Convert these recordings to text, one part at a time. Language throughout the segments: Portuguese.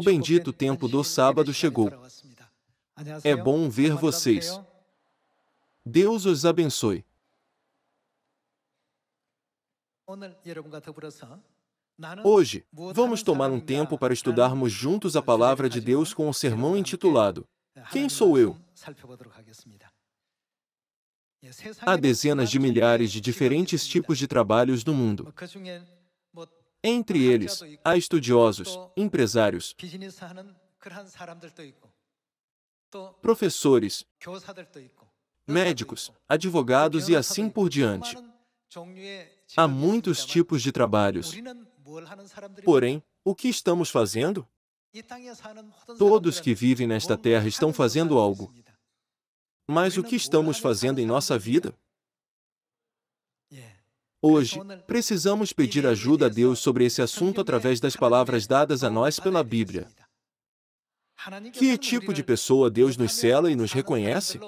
O bendito tempo do sábado chegou. É bom ver vocês. Deus os abençoe. Hoje, vamos tomar um tempo para estudarmos juntos a palavra de Deus com o sermão intitulado Quem sou eu? Há dezenas de milhares de diferentes tipos de trabalhos no mundo. Entre eles, há estudiosos, empresários, professores, médicos, advogados e assim por diante. Há muitos tipos de trabalhos. Porém, o que estamos fazendo? Todos que vivem nesta terra estão fazendo algo. Mas o que estamos fazendo em nossa vida? Hoje, precisamos pedir ajuda a Deus sobre esse assunto através das palavras dadas a nós pela Bíblia. Que tipo de pessoa Deus nos cela e nos reconhece?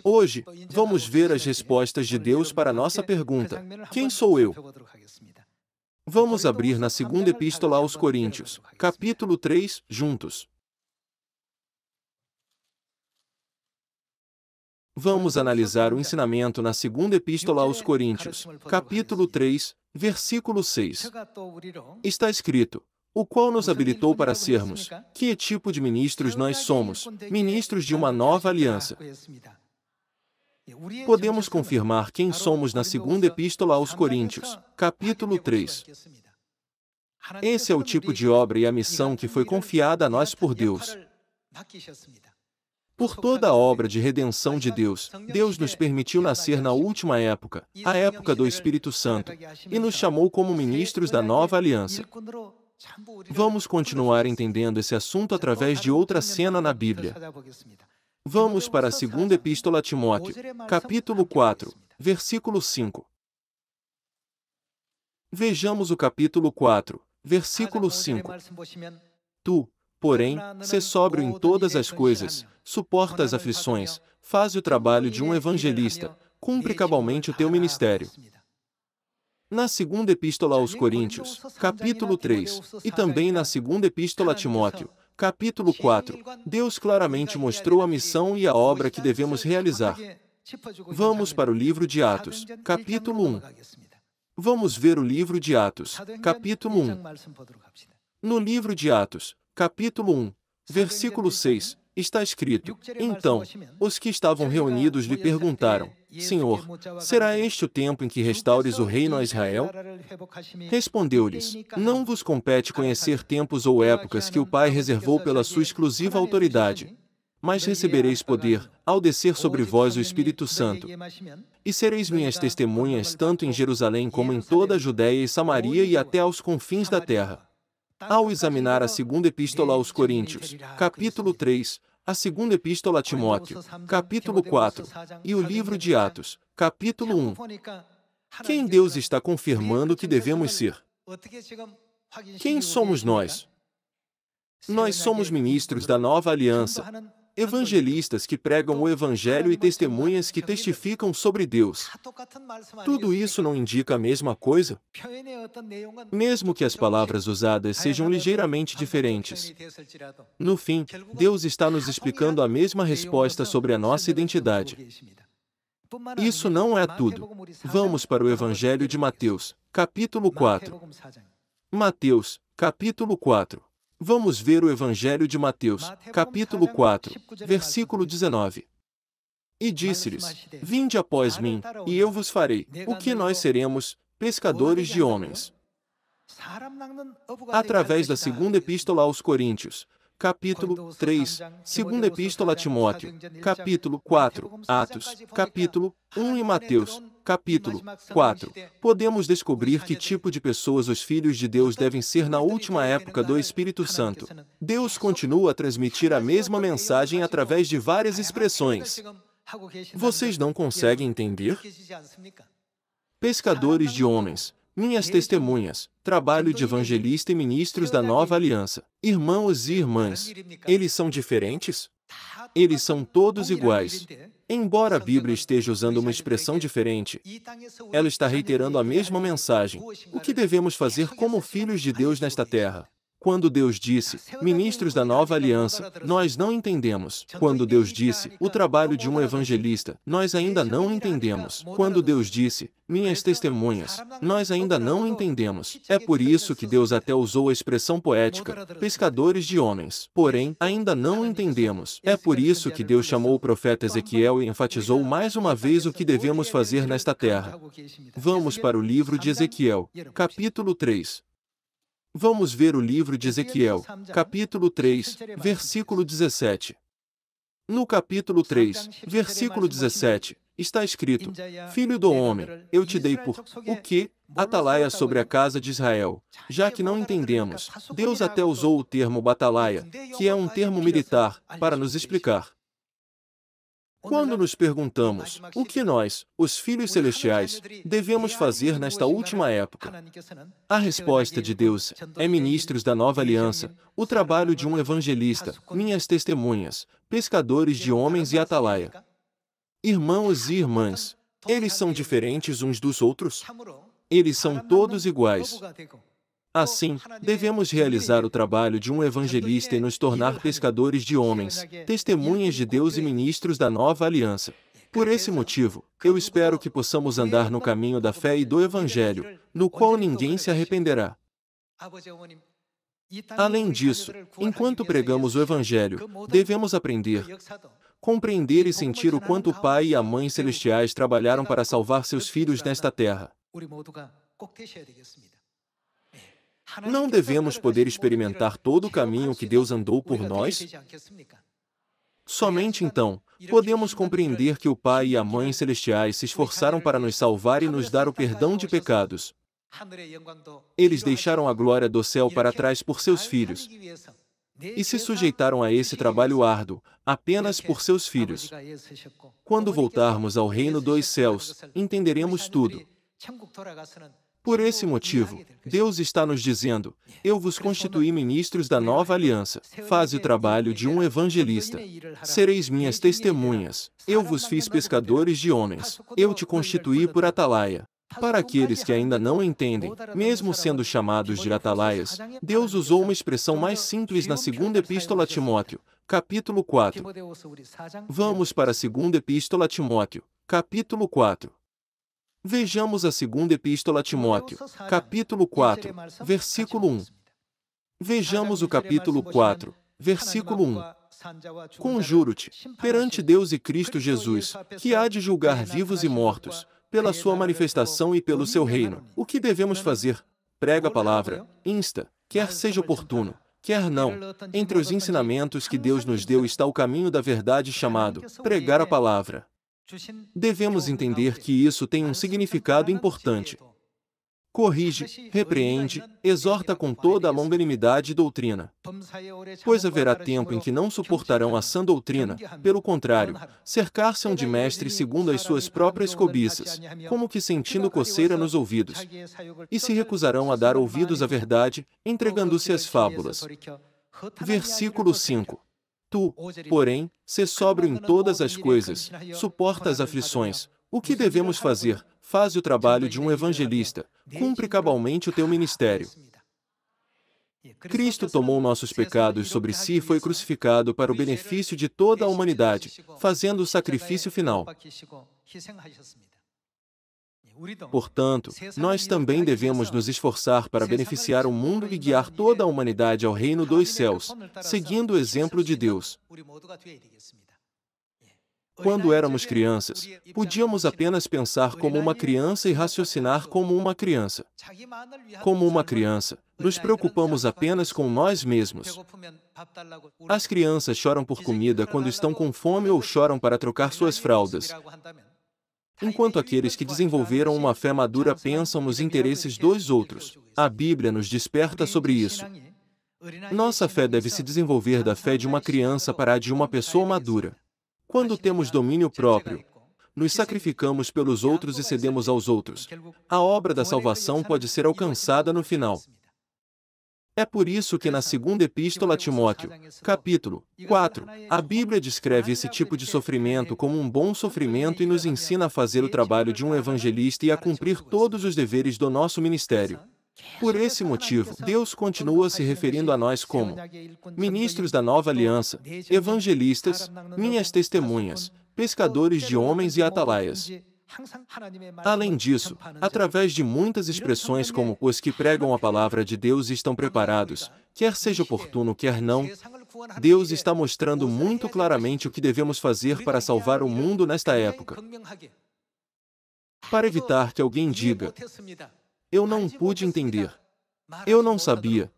Hoje, vamos ver as respostas de Deus para a nossa pergunta: quem sou eu? Vamos abrir na segunda epístola aos Coríntios, capítulo 3, juntos. Vamos analisar o ensinamento na segunda epístola aos Coríntios, capítulo 3, versículo 6. Está escrito: o qual nos habilitou para sermos, que tipo de ministros nós somos, ministros de uma nova aliança. Podemos confirmar quem somos na segunda epístola aos Coríntios, capítulo 3. Esse é o tipo de obra e a missão que foi confiada a nós por Deus. Por toda a obra de redenção de Deus, Deus nos permitiu nascer na última época, a época do Espírito Santo, e nos chamou como ministros da nova aliança. Vamos continuar entendendo esse assunto através de outra cena na Bíblia. Vamos para a segunda epístola a Timóteo, capítulo 4, versículo 5. Vejamos o capítulo 4, versículo 5. Tu, porém, sê sóbrio em todas as coisas, suporta as aflições, faz o trabalho de um evangelista, cumpre cabalmente o teu ministério. Na segunda epístola aos Coríntios, capítulo 3, e também na segunda epístola a Timóteo, capítulo 4, Deus claramente mostrou a missão e a obra que devemos realizar. Vamos para o livro de Atos, capítulo 1. Vamos ver o livro de Atos, capítulo 1. No livro de Atos, capítulo 1, versículo 6, está escrito: então, os que estavam reunidos lhe perguntaram: Senhor, será este o tempo em que restaures o reino a Israel? Respondeu-lhes: não vos compete conhecer tempos ou épocas que o Pai reservou pela sua exclusiva autoridade. Mas recebereis poder, ao descer sobre vós o Espírito Santo. E sereis minhas testemunhas tanto em Jerusalém como em toda a Judéia e Samaria e até aos confins da terra. Ao examinar a segunda epístola aos Coríntios, capítulo 3, a segunda epístola a Timóteo, capítulo 4, e o livro de Atos, capítulo 1, quem Deus está confirmando que devemos ser? Quem somos nós? Nós somos ministros da nova aliança, evangelistas que pregam o Evangelho e testemunhas que testificam sobre Deus. Tudo isso não indica a mesma coisa? Mesmo que as palavras usadas sejam ligeiramente diferentes. No fim, Deus está nos explicando a mesma resposta sobre a nossa identidade. Isso não é tudo. Vamos para o Evangelho de Mateus, capítulo 4. Mateus, capítulo 4. Vamos ver o Evangelho de Mateus, capítulo 4, versículo 19. E disse-lhes: vinde após mim, e eu vos farei. O que nós seremos? Pescadores de homens. Através da segunda epístola aos Coríntios, capítulo 3, segunda epístola a Timóteo, capítulo 4, Atos, capítulo 1 e Mateus, capítulo 4, podemos descobrir que tipo de pessoas os filhos de Deus devem ser na última época do Espírito Santo. Deus continua a transmitir a mesma mensagem através de várias expressões. Vocês não conseguem entender? Pescadores de homens, minhas testemunhas, trabalho de evangelista e ministros da nova aliança. Irmãos e irmãs, eles são diferentes? Eles são todos iguais. Embora a Bíblia esteja usando uma expressão diferente, ela está reiterando a mesma mensagem. O que devemos fazer como filhos de Deus nesta terra? Quando Deus disse, ministros da nova aliança, nós não entendemos. Quando Deus disse, o trabalho de um evangelista, nós ainda não entendemos. Quando Deus disse, minhas testemunhas, nós ainda não entendemos. É por isso que Deus até usou a expressão poética, pescadores de homens. Porém, ainda não entendemos. É por isso que Deus chamou o profeta Ezequiel e enfatizou mais uma vez o que devemos fazer nesta terra. Vamos para o livro de Ezequiel, capítulo 3. Vamos ver o livro de Ezequiel, capítulo 3, versículo 17. No capítulo 3, versículo 17, está escrito: Filho do homem, eu te dei por o quê? Atalaia sobre a casa de Israel. Já que não entendemos, Deus até usou o termo batalaia, que é um termo militar, para nos explicar. Quando nos perguntamos o que nós, os filhos celestiais, devemos fazer nesta última época, a resposta de Deus é ministros da nova aliança, o trabalho de um evangelista, minhas testemunhas, pescadores de homens e atalaia. Irmãos e irmãs, eles são diferentes uns dos outros? Eles são todos iguais. Assim, devemos realizar o trabalho de um evangelista e nos tornar pescadores de homens, testemunhas de Deus e ministros da nova aliança. Por esse motivo, eu espero que possamos andar no caminho da fé e do evangelho, no qual ninguém se arrependerá. Além disso, enquanto pregamos o evangelho, devemos aprender, compreender e sentir o quanto o Pai e a Mãe celestiais trabalharam para salvar seus filhos nesta terra. Não devemos poder experimentar todo o caminho que Deus andou por nós? Somente então, podemos compreender que o Pai e a Mãe celestiais se esforçaram para nos salvar e nos dar o perdão de pecados. Eles deixaram a glória do céu para trás por seus filhos e se sujeitaram a esse trabalho árduo, apenas por seus filhos. Quando voltarmos ao reino dos céus, entenderemos tudo. Por esse motivo, Deus está nos dizendo: eu vos constituí ministros da nova aliança. Faze o trabalho de um evangelista. Sereis minhas testemunhas. Eu vos fiz pescadores de homens. Eu te constituí por atalaia. Para aqueles que ainda não entendem, mesmo sendo chamados de atalaias, Deus usou uma expressão mais simples na segunda epístola a Timóteo, capítulo 4. Vamos para a segunda epístola a Timóteo, capítulo 4. Vejamos a segunda epístola a Timóteo, capítulo 4, versículo 1. Vejamos o capítulo 4, versículo 1. Conjuro-te, perante Deus e Cristo Jesus, que há de julgar vivos e mortos, pela sua manifestação e pelo seu reino. O que devemos fazer? Prega a palavra, insta, quer seja oportuno, quer não. Entre os ensinamentos que Deus nos deu está o caminho da verdade chamado pregar a palavra. Devemos entender que isso tem um significado importante. Corrige, repreende, exorta com toda a longanimidade e doutrina. Pois haverá tempo em que não suportarão a sã doutrina, pelo contrário, cercar-se-ão de mestres segundo as suas próprias cobiças, como que sentindo coceira nos ouvidos, e se recusarão a dar ouvidos à verdade, entregando-se às fábulas. Versículo 5. Tu, porém, sê sóbrio em todas as coisas, suporta as aflições. O que devemos fazer? Faze o trabalho de um evangelista, cumpre cabalmente o teu ministério. Cristo tomou nossos pecados sobre si e foi crucificado para o benefício de toda a humanidade, fazendo o sacrifício final. Portanto, nós também devemos nos esforçar para beneficiar o mundo e guiar toda a humanidade ao reino dos céus, seguindo o exemplo de Deus. Quando éramos crianças, podíamos apenas pensar como uma criança e raciocinar como uma criança. Como uma criança, nos preocupamos apenas com nós mesmos. As crianças choram por comida quando estão com fome ou choram para trocar suas fraldas. Enquanto aqueles que desenvolveram uma fé madura pensam nos interesses dos outros. A Bíblia nos desperta sobre isso. Nossa fé deve se desenvolver da fé de uma criança para a de uma pessoa madura. Quando temos domínio próprio, nos sacrificamos pelos outros e cedemos aos outros. A obra da salvação pode ser alcançada no final. É por isso que na segunda epístola a Timóteo, capítulo 4, a Bíblia descreve esse tipo de sofrimento como um bom sofrimento e nos ensina a fazer o trabalho de um evangelista e a cumprir todos os deveres do nosso ministério. Por esse motivo, Deus continua se referindo a nós como ministros da nova aliança, evangelistas, minhas testemunhas, pescadores de homens e atalaias. Além disso, através de muitas expressões como os que pregam a palavra de Deus estão preparados, quer seja oportuno, quer não, Deus está mostrando muito claramente o que devemos fazer para salvar o mundo nesta época. Para evitar que alguém diga, eu não pude entender, eu não sabia.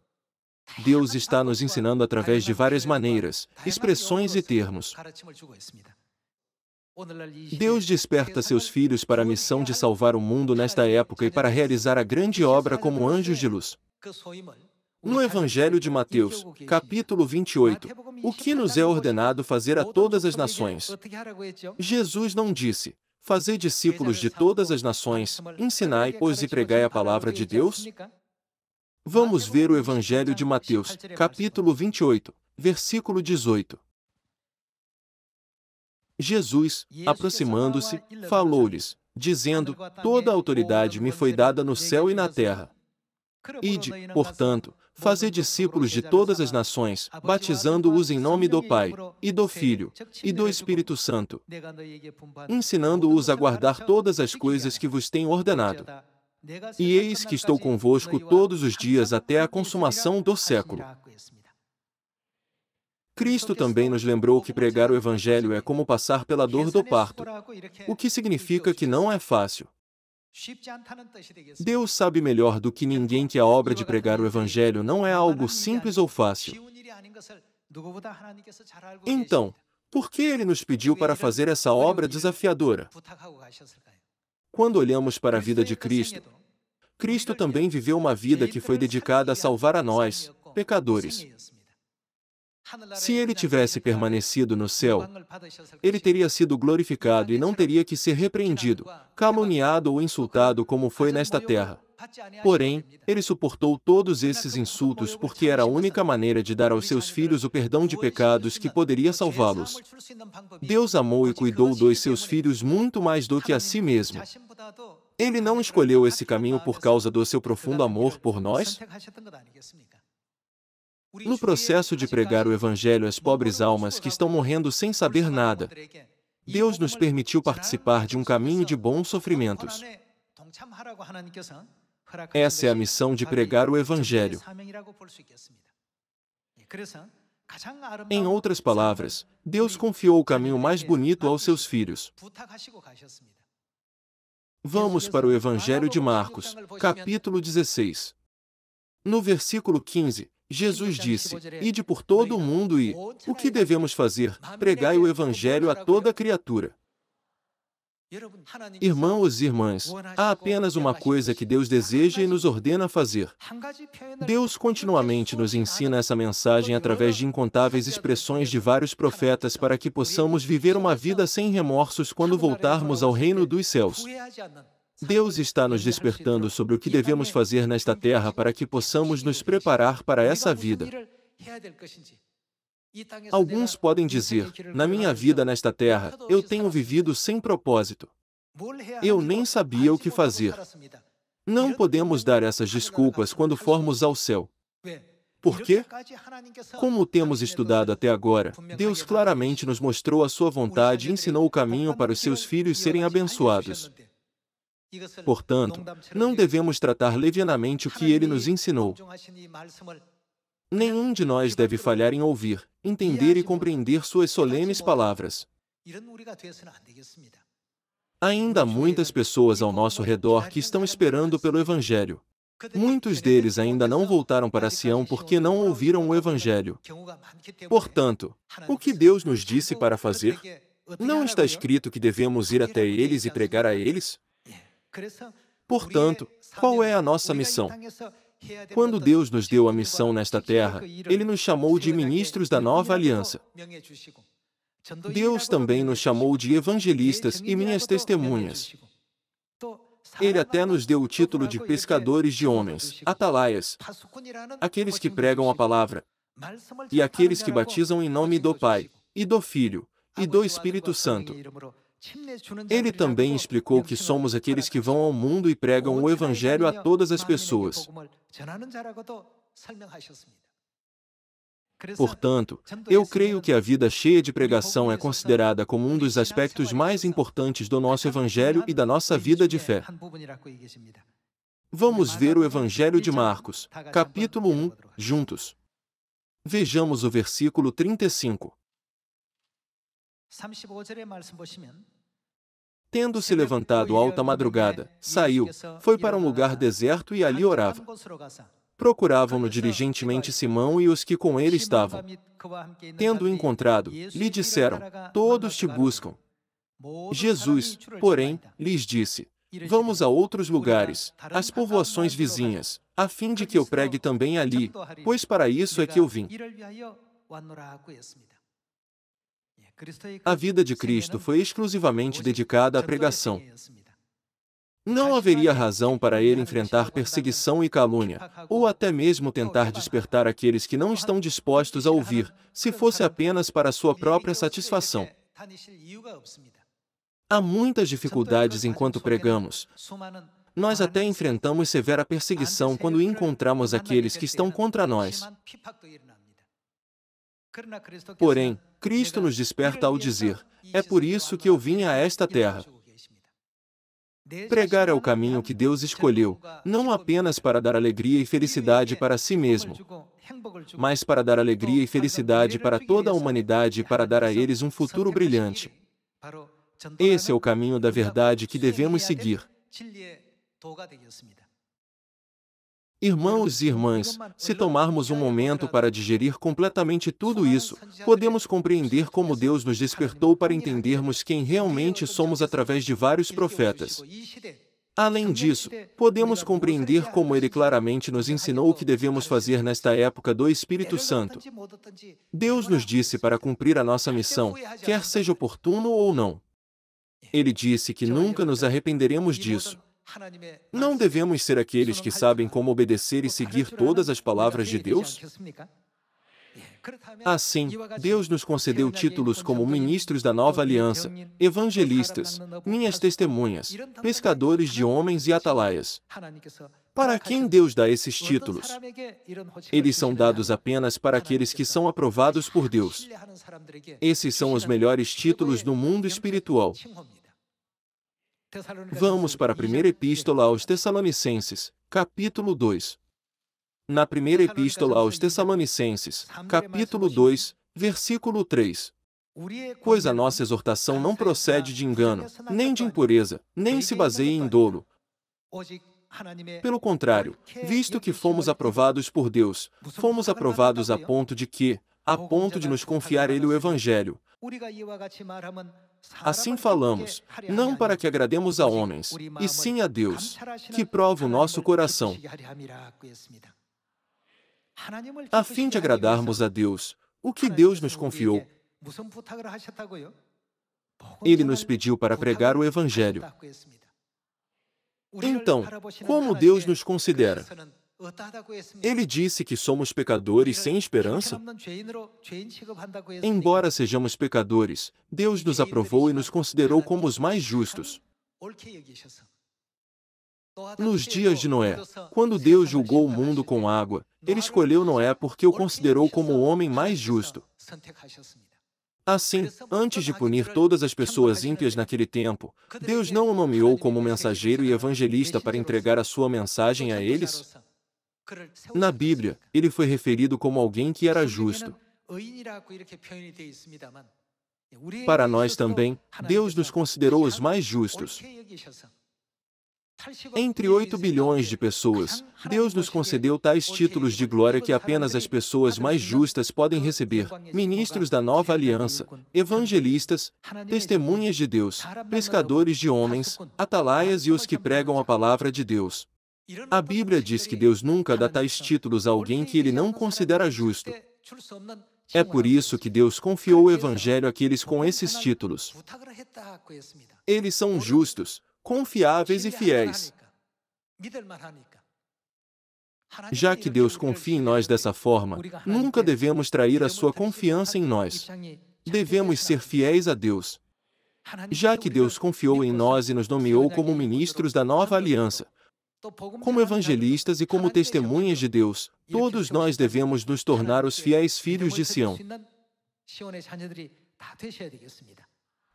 Deus está nos ensinando através de várias maneiras, expressões e termos. Deus desperta seus filhos para a missão de salvar o mundo nesta época e para realizar a grande obra como anjos de luz. No Evangelho de Mateus, capítulo 28, o que nos é ordenado fazer a todas as nações? Jesus não disse, fazei discípulos de todas as nações, ensinai-os e pregai a palavra de Deus? Vamos ver o Evangelho de Mateus, capítulo 28, versículo 18. Jesus, aproximando-se, falou-lhes, dizendo, toda a autoridade me foi dada no céu e na terra. Ide, portanto, fazei discípulos de todas as nações, batizando-os em nome do Pai, e do Filho, e do Espírito Santo, ensinando-os a guardar todas as coisas que vos tenho ordenado. E eis que estou convosco todos os dias até a consumação do século. Cristo também nos lembrou que pregar o Evangelho é como passar pela dor do parto, o que significa que não é fácil. Deus sabe melhor do que ninguém que a obra de pregar o Evangelho não é algo simples ou fácil. Então, por que Ele nos pediu para fazer essa obra desafiadora? Quando olhamos para a vida de Cristo, Cristo também viveu uma vida que foi dedicada a salvar a nós, pecadores. Se ele tivesse permanecido no céu, ele teria sido glorificado e não teria que ser repreendido, caluniado ou insultado como foi nesta terra. Porém, ele suportou todos esses insultos porque era a única maneira de dar aos seus filhos o perdão de pecados que poderia salvá-los. Deus amou e cuidou dos seus filhos muito mais do que a si mesmo. Ele não escolheu esse caminho por causa do seu profundo amor por nós? No processo de pregar o Evangelho às pobres almas que estão morrendo sem saber nada, Deus nos permitiu participar de um caminho de bons sofrimentos. Essa é a missão de pregar o Evangelho. Em outras palavras, Deus confiou o caminho mais bonito aos seus filhos. Vamos para o Evangelho de Marcos, capítulo 16. No versículo 15, Jesus disse, ide por todo o mundo e, o que devemos fazer? Pregai o Evangelho a toda criatura. Irmãos e irmãs, há apenas uma coisa que Deus deseja e nos ordena fazer. Deus continuamente nos ensina essa mensagem através de incontáveis expressões de vários profetas para que possamos viver uma vida sem remorsos quando voltarmos ao reino dos céus. Deus está nos despertando sobre o que devemos fazer nesta terra para que possamos nos preparar para essa vida. Alguns podem dizer, na minha vida nesta terra, eu tenho vivido sem propósito. Eu nem sabia o que fazer. Não podemos dar essas desculpas quando formos ao céu. Por quê? Como temos estudado até agora, Deus claramente nos mostrou a sua vontade e ensinou o caminho para os seus filhos serem abençoados. Portanto, não devemos tratar levianamente o que ele nos ensinou. Nenhum de nós deve falhar em ouvir, entender e compreender suas solenes palavras. Ainda há muitas pessoas ao nosso redor que estão esperando pelo Evangelho. Muitos deles ainda não voltaram para Sião porque não ouviram o Evangelho. Portanto, o que Deus nos disse para fazer? Não está escrito que devemos ir até eles e pregar a eles? Portanto, qual é a nossa missão? Quando Deus nos deu a missão nesta terra, Ele nos chamou de ministros da nova aliança. Deus também nos chamou de evangelistas e minhas testemunhas. Ele até nos deu o título de pescadores de homens, atalaias, aqueles que pregam a palavra, e aqueles que batizam em nome do Pai, e do Filho, e do Espírito Santo. Ele também explicou que somos aqueles que vão ao mundo e pregam o Evangelho a todas as pessoas. Portanto, eu creio que a vida cheia de pregação é considerada como um dos aspectos mais importantes do nosso Evangelho e da nossa vida de fé. Vamos ver o Evangelho de Marcos, capítulo 1, juntos. Vejamos o versículo 35. Tendo se levantado alta madrugada, saiu, foi para um lugar deserto e ali orava. Procuravam-no diligentemente Simão e os que com ele estavam. Tendo-o encontrado, lhe disseram: todos te buscam. Jesus, porém, lhes disse: vamos a outros lugares, às povoações vizinhas, a fim de que eu pregue também ali, pois para isso é que eu vim. A vida de Cristo foi exclusivamente dedicada à pregação. Não haveria razão para ele enfrentar perseguição e calúnia, ou até mesmo tentar despertar aqueles que não estão dispostos a ouvir, se fosse apenas para sua própria satisfação. Há muitas dificuldades enquanto pregamos. Nós até enfrentamos severa perseguição quando encontramos aqueles que estão contra nós. Porém, Cristo nos desperta ao dizer: é por isso que eu vim a esta terra. Pregar é o caminho que Deus escolheu, não apenas para dar alegria e felicidade para si mesmo, mas para dar alegria e felicidade para toda a humanidade e para dar a eles um futuro brilhante. Esse é o caminho da verdade que devemos seguir. Irmãos e irmãs, se tomarmos um momento para digerir completamente tudo isso, podemos compreender como Deus nos despertou para entendermos quem realmente somos através de vários profetas. Além disso, podemos compreender como Ele claramente nos ensinou o que devemos fazer nesta época do Espírito Santo. Deus nos disse para cumprir a nossa missão, quer seja oportuno ou não. Ele disse que nunca nos arrependeremos disso. Não devemos ser aqueles que sabem como obedecer e seguir todas as palavras de Deus? Assim, Deus nos concedeu títulos como ministros da nova aliança, evangelistas, minhas testemunhas, pescadores de homens e atalaias. Para quem Deus dá esses títulos? Eles são dados apenas para aqueles que são aprovados por Deus. Esses são os melhores títulos do mundo espiritual. Vamos para a primeira epístola aos Tessalonicenses, capítulo 2. Na primeira epístola aos Tessalonicenses, capítulo 2, versículo 3. Pois a nossa exortação não procede de engano, nem de impureza, nem se baseia em dolo. Pelo contrário, visto que fomos aprovados por Deus, fomos aprovados a ponto de nos confiar Ele o Evangelho. Assim falamos, não para que agrademos a homens, e sim a Deus, que prova o nosso coração. A fim de agradarmos a Deus, o que Deus nos confiou? Ele nos pediu para pregar o Evangelho. Então, como Deus nos considera? Ele disse que somos pecadores sem esperança? Embora sejamos pecadores, Deus nos aprovou e nos considerou como os mais justos. Nos dias de Noé, quando Deus julgou o mundo com água, Ele escolheu Noé porque o considerou como o homem mais justo. Assim, antes de punir todas as pessoas ímpias naquele tempo, Deus não o nomeou como mensageiro e evangelista para entregar a sua mensagem a eles? Na Bíblia, ele foi referido como alguém que era justo. Para nós também, Deus nos considerou os mais justos. Entre 8 bilhões de pessoas, Deus nos concedeu tais títulos de glória que apenas as pessoas mais justas podem receber: ministros da nova aliança, evangelistas, testemunhas de Deus, pescadores de homens, atalaias e os que pregam a palavra de Deus. A Bíblia diz que Deus nunca dá tais títulos a alguém que Ele não considera justo. É por isso que Deus confiou o Evangelho àqueles com esses títulos. Eles são justos, confiáveis e fiéis. Já que Deus confia em nós dessa forma, nunca devemos trair a sua confiança em nós. Devemos ser fiéis a Deus. Já que Deus confiou em nós e nos nomeou como ministros da nova aliança, como evangelistas e como testemunhas de Deus, todos nós devemos nos tornar os fiéis filhos de Sião.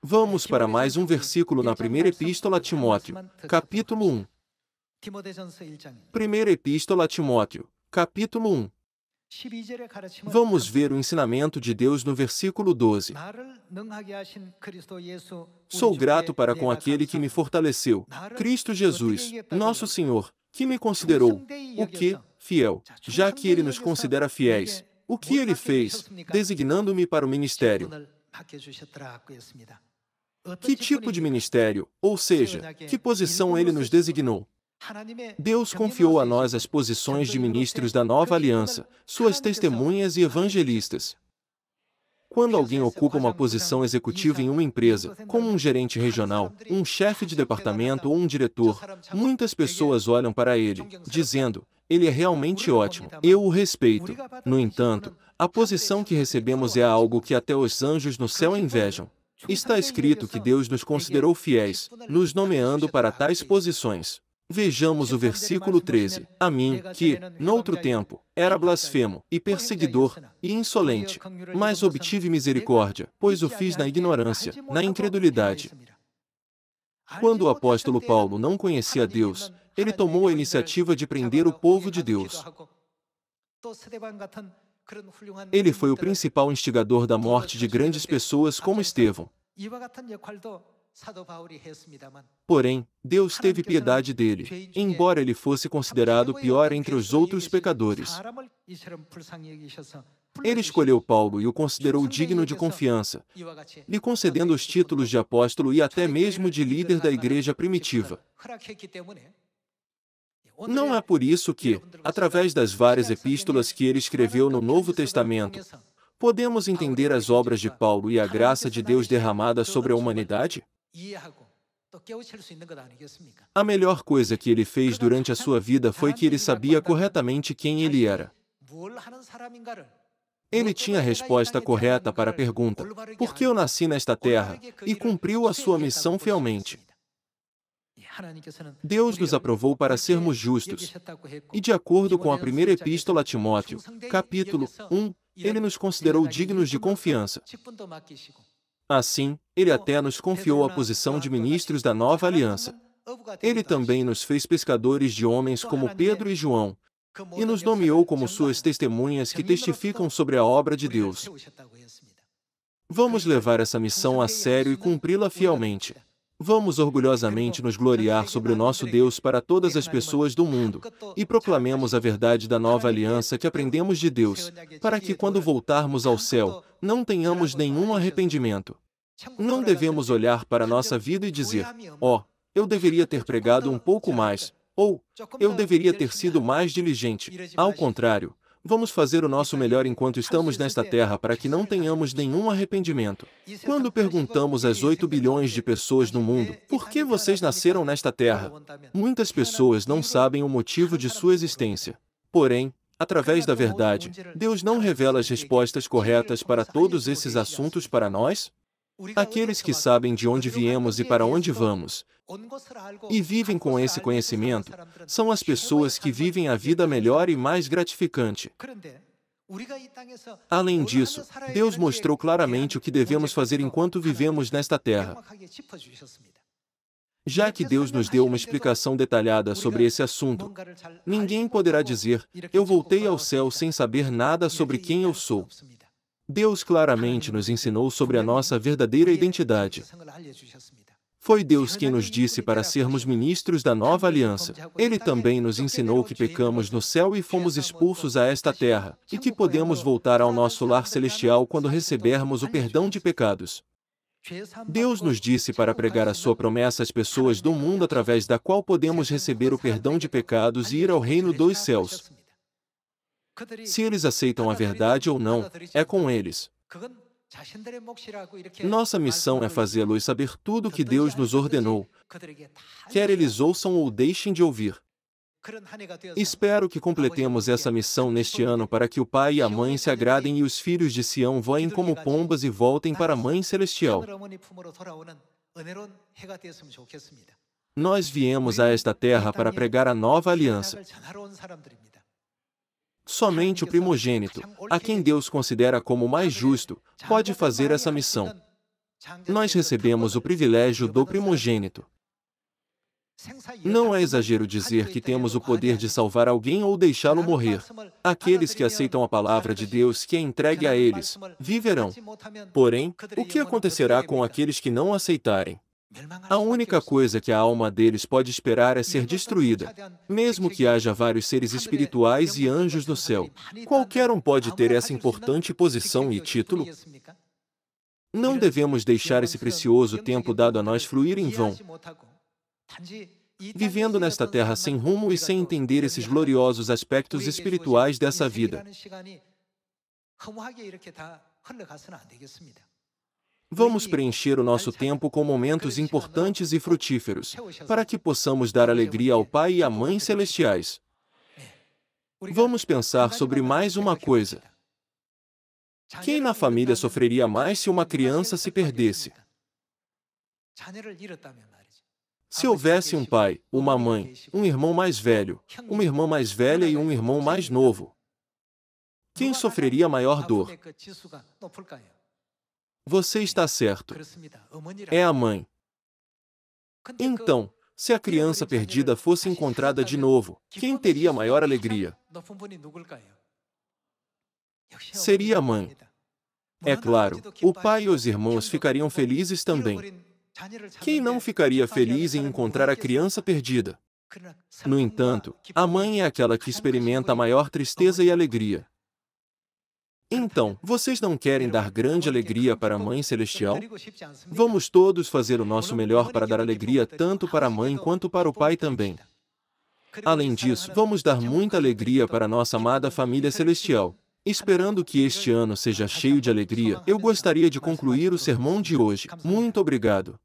Vamos para mais um versículo na primeira epístola a Timóteo, capítulo 1. Primeira epístola a Timóteo, capítulo 1. Vamos ver o ensinamento de Deus no versículo 12. Sou grato para com aquele que me fortaleceu, Cristo Jesus, nosso Senhor, que me considerou, o que, fiel, já que Ele nos considera fiéis. O que Ele fez, designando-me para o ministério. Que tipo de ministério, ou seja, que posição Ele nos designou? Deus confiou a nós as posições de ministros da nova aliança, suas testemunhas e evangelistas. Quando alguém ocupa uma posição executiva em uma empresa, como um gerente regional, um chefe de departamento ou um diretor, muitas pessoas olham para ele, dizendo: ele é realmente ótimo, eu o respeito. No entanto, a posição que recebemos é algo que até os anjos no céu invejam. Está escrito que Deus nos considerou fiéis, nos nomeando para tais posições. Vejamos o versículo 13. A mim, que, noutro tempo, era blasfemo, e perseguidor, e insolente, mas obtive misericórdia, pois o fiz na ignorância, na incredulidade. Quando o apóstolo Paulo não conhecia Deus, ele tomou a iniciativa de prender o povo de Deus. Ele foi o principal instigador da morte de grandes pessoas como Estevão. Porém, Deus teve piedade dele, embora ele fosse considerado o pior entre os outros pecadores. Ele escolheu Paulo e o considerou digno de confiança, lhe concedendo os títulos de apóstolo e até mesmo de líder da igreja primitiva. Não é por isso que, através das várias epístolas que ele escreveu no Novo Testamento, podemos entender as obras de Paulo e a graça de Deus derramada sobre a humanidade? A melhor coisa que ele fez durante a sua vida foi que ele sabia corretamente quem ele era. Ele tinha a resposta correta para a pergunta: por que eu nasci nesta terra? E cumpriu a sua missão fielmente. Deus nos aprovou para sermos justos. E de acordo com a primeira epístola a Timóteo, capítulo 1, ele nos considerou dignos de confiança. Assim, ele até nos confiou a posição de ministros da nova aliança. Ele também nos fez pescadores de homens como Pedro e João, e nos nomeou como suas testemunhas que testificam sobre a obra de Deus. Vamos levar essa missão a sério e cumpri-la fielmente. Vamos orgulhosamente nos gloriar sobre o nosso Deus para todas as pessoas do mundo, e proclamemos a verdade da nova aliança que aprendemos de Deus, para que quando voltarmos ao céu, não tenhamos nenhum arrependimento. Não devemos olhar para nossa vida e dizer: ó, eu deveria ter pregado um pouco mais, ou eu deveria ter sido mais diligente. Ao contrário, vamos fazer o nosso melhor enquanto estamos nesta terra para que não tenhamos nenhum arrependimento. Quando perguntamos às 8 bilhões de pessoas no mundo, por que vocês nasceram nesta terra? Muitas pessoas não sabem o motivo de sua existência. Porém, através da verdade, Deus não revela as respostas corretas para todos esses assuntos para nós? Aqueles que sabem de onde viemos e para onde vamos, e vivem com esse conhecimento, são as pessoas que vivem a vida melhor e mais gratificante. Além disso, Deus mostrou claramente o que devemos fazer enquanto vivemos nesta terra. Já que Deus nos deu uma explicação detalhada sobre esse assunto, ninguém poderá dizer: eu voltei ao céu sem saber nada sobre quem eu sou. Deus claramente nos ensinou sobre a nossa verdadeira identidade. Foi Deus quem nos disse para sermos ministros da nova aliança. Ele também nos ensinou que pecamos no céu e fomos expulsos a esta terra, e que podemos voltar ao nosso lar celestial quando recebermos o perdão de pecados. Deus nos disse para pregar a sua promessa às pessoas do mundo através da qual podemos receber o perdão de pecados e ir ao reino dos céus. Se eles aceitam a verdade ou não, é com eles. Nossa missão é fazê-los saber tudo o que Deus nos ordenou, quer eles ouçam ou deixem de ouvir. Espero que completemos essa missão neste ano para que o pai e a mãe se agradem e os filhos de Sião voem como pombas e voltem para a Mãe Celestial. Nós viemos a esta terra para pregar a nova aliança. Somente o primogênito, a quem Deus considera como o mais justo, pode fazer essa missão. Nós recebemos o privilégio do primogênito. Não é exagero dizer que temos o poder de salvar alguém ou deixá-lo morrer. Aqueles que aceitam a palavra de Deus que é entregue a eles, viverão. Porém, o que acontecerá com aqueles que não aceitarem? A única coisa que a alma deles pode esperar é ser destruída. Mesmo que haja vários seres espirituais e anjos no céu, qualquer um pode ter essa importante posição e título? Não devemos deixar esse precioso tempo dado a nós fluir em vão, vivendo nesta terra sem rumo e sem entender esses gloriosos aspectos espirituais dessa vida. Vamos preencher o nosso tempo com momentos importantes e frutíferos, para que possamos dar alegria ao Pai e à Mãe celestiais. Vamos pensar sobre mais uma coisa. Quem na família sofreria mais se uma criança se perdesse? Se houvesse um pai, uma mãe, um irmão mais velho, uma irmã mais velha e um irmão mais novo, quem sofreria maior dor? Você está certo. É a mãe. Então, se a criança perdida fosse encontrada de novo, quem teria maior alegria? Seria a mãe. É claro, o pai e os irmãos ficariam felizes também. Quem não ficaria feliz em encontrar a criança perdida? No entanto, a mãe é aquela que experimenta a maior tristeza e alegria. Então, vocês não querem dar grande alegria para a Mãe Celestial? Vamos todos fazer o nosso melhor para dar alegria tanto para a mãe quanto para o pai também. Além disso, vamos dar muita alegria para a nossa amada família celestial. Esperando que este ano seja cheio de alegria, eu gostaria de concluir o sermão de hoje. Muito obrigado.